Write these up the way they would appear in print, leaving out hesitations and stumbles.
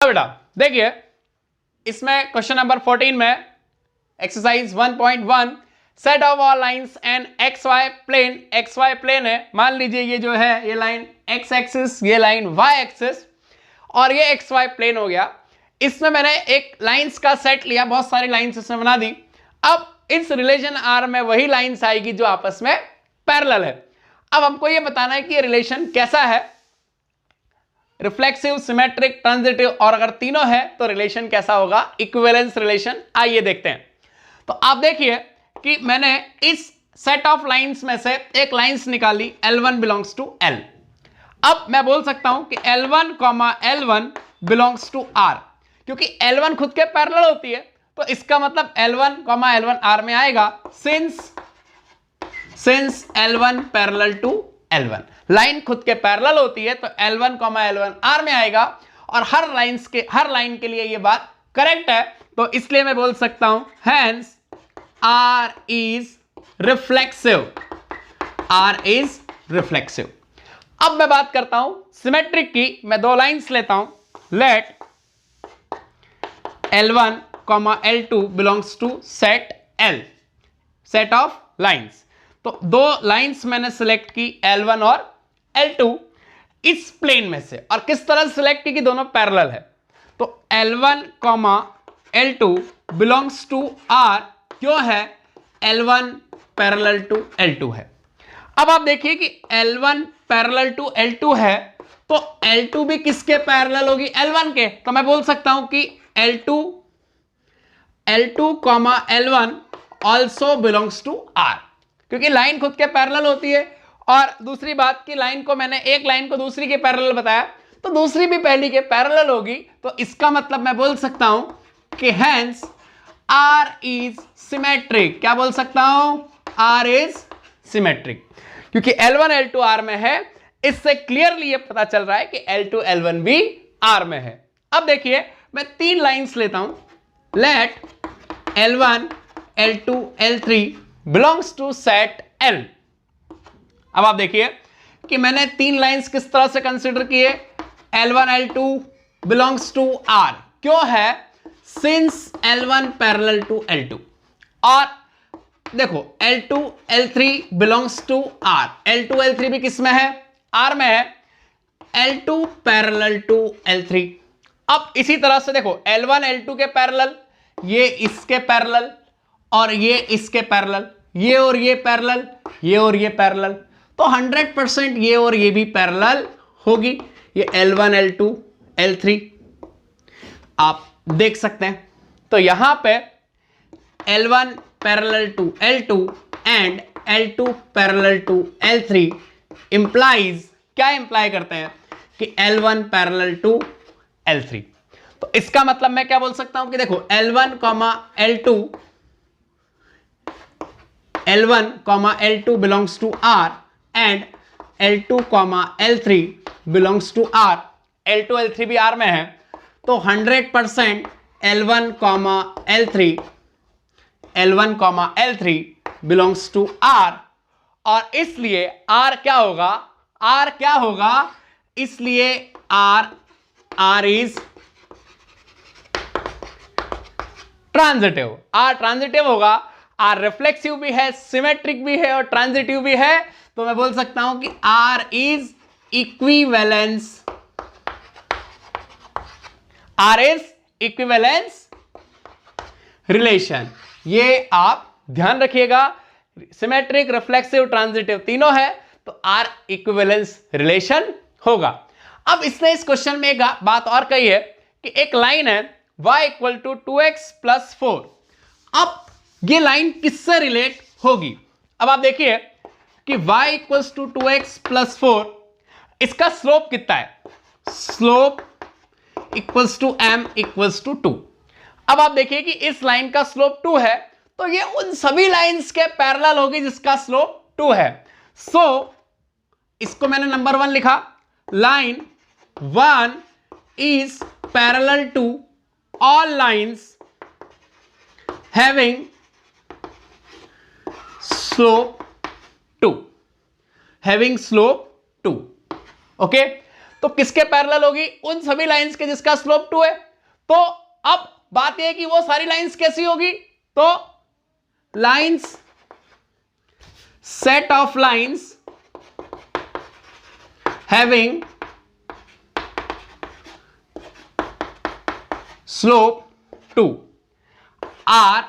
बेटा देखिए, इसमें क्वेश्चन नंबर 14 में exercise 1.1 set of all lines and x y plane है। मान लीजिए ये जो है ये लाइन एक्स एक्सिस, ये लाइन वाई एक्सिस और ये एक्स वाई प्लेन हो गया। इसमें मैंने एक लाइंस का सेट लिया, बहुत सारी लाइंस इसमें बना दी। अब इस रिलेशन आर में वही लाइंस आएगी जो आपस में पैरेलल है। अब हमको ये बताना है कि ये रिलेशन कैसा है, रिफ्लेक्सिव, सिमेट्रिक, ट्रांजिटिव, और अगर तीनों है तो रिलेशन कैसा होगा, इक्विवेलेंस रिलेशन। आइए देखते हैं। तो आप देखिए कि मैंने इस सेट ऑफ लाइंस में से एक लाइंस निकाली, L1 बिलोंग्स टू L। अब मैं बोल सकता हूं कि L1, L1 belongs to R, क्योंकि L1 खुद के पैरेलल होती है, तो इसका मतलब L1, L1 R में आएगा। Since L1 parallel to L1, line खुद के पैरेलल होती है तो L1, L1 R में आएगा, और हर लाइन के लिए ये बात करेक्ट है। तो इसलिए मैं बोल सकता हूं hence R is reflexive, R is reflexive. अब मैं बात करता हूं सिमेट्रिक की। मैं दो लाइंस लेता हूं, let L1, L2 belongs to set L, set of lines. तो दो लाइंस मैंने सिलेक्ट की L1 और L2 इस प्लेन में से, और किस तरह सिलेक्ट की कि दोनों पैरेलल है। तो L1, L2 belongs to R, क्यों है, L1 पैरेलल टू L2 है। अब आप देखिए कि L1 पैरेलल टू L2 है, तो L2 भी किसके पैरेलल होगी, L1 के। तो मैं बोल सकता हूं कि L2, L1 also belongs to R, क्योंकि लाइन खुद के पैरेलल होती है। और दूसरी बात कि लाइन को मैंने एक लाइन को दूसरी के पैरेलल बताया, तो दूसरी भी पहली के पैरेलल होगी। तो इसका मतलब मैं बोल सकता हूं कि हेंस R इज सिमेट्रिक। क्या बोल सकता हूं, R इज सिमेट्रिक, क्योंकि L1 L2 R में है। इससे क्लियरली ये पता चल रहा है कि L2 L1 भी R में है। अब देखिए मैं तीन लाइंस लेता हूं, let L1, L2, L3 belongs to set L। अब आप देखिए कि मैंने तीन लाइंस किस तरह से कंसीडर किए, L1, L2 belongs to R, क्यों है, since L1 parallel to L2। और देखो L2, L3 belongs to R, L2, L3 भी किस में है, R में है, L2 पैरेलल टू L3। अब इसी तरह से देखो L1, L2 के पैरेलल, ये इसके पैरेलल और ये इसके पैरेलल, ये और ये पैरेलल, ये और ये पैरेलल, तो 100% ये और ये भी पैरेलल होगी। ये L1, L2, L3 आप देख सकते हैं। तो यहां पे L1 parallel to L2 and L2 parallel to L3 implies, क्या इंप्लाई करते हैं कि L1 पैरेलल टू L3। तो इसका मतलब मैं क्या बोल सकता हूं कि देखो L1, L2 belongs to R and L2, L3 belongs to R, L2, L3 भी R में है, तो 100% L1, L3 belongs to R, और इसलिए R क्या होगा, इसलिए R is transitive, R transitive होगा। R रिफ्लेक्सिव भी है, सिमेट्रिक भी है और ट्रांजिटिव भी है। तो मैं बोल सकता हूं कि R is equivalence, R is equivalence relation. ये आप ध्यान रखिएगा, सिमेट्रिक, रिफ्लेक्सिव, ट्रांजिटिव तीनों है तो R इक्विवेलेंस रिलेशन होगा। अब इसने इस क्वेश्चन में एक बात और कही है कि एक लाइन है y equal to 2x plus 4। अब ये लाइन किससे रिलेट होगी, अब आप देखिए कि y equals to 2x plus 4, इसका स्लोप कितना है, slope equals to m equals to 2। अब आप देखिए कि इस लाइन का स्लोप 2 है, तो ये उन सभी लाइंस के पैरेलल होगी जिसका स्लोप 2 है। सो इसको मैंने नंबर 1 लिखा, line 1 is parallel to all lines having slope 2, having slope 2। Okay, तो किसके पैरेलल होगी? उन सभी लाइंस के जिसका स्लोप 2 है। तो अब बात यह है कि वो सारी लाइंस कैसी होगी? तो lines, set of lines having slope 2 are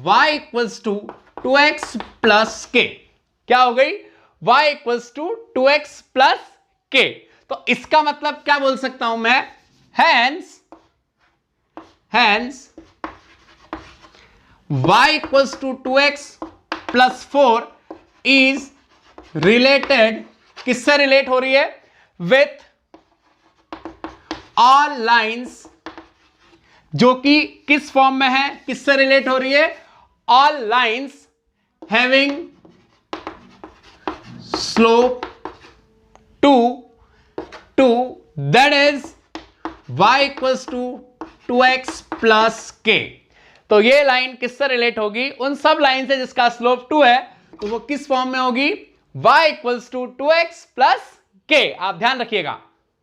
y equals to 2x plus k. क्या हो गई? y equals to 2x plus k. तो इसका मतलब क्या बोल सकता हूं मैं? Hence y equals to 2x plus 4 is related, किससे रिलेट हो रही है? विथ ऑल लाइंस, जो कि किस फॉर्म में है? किससे रिलेट हो रही है? All lines having slope 2 that is y equals to 2x plus k. तो ये लाइन किससे रिलेट होगी? उन सब लाइन से जिसका स्लोप 2 है। तो वो किस फॉर्म में होगी? y equals to 2x plus के। आप ध्यान रखिएगा।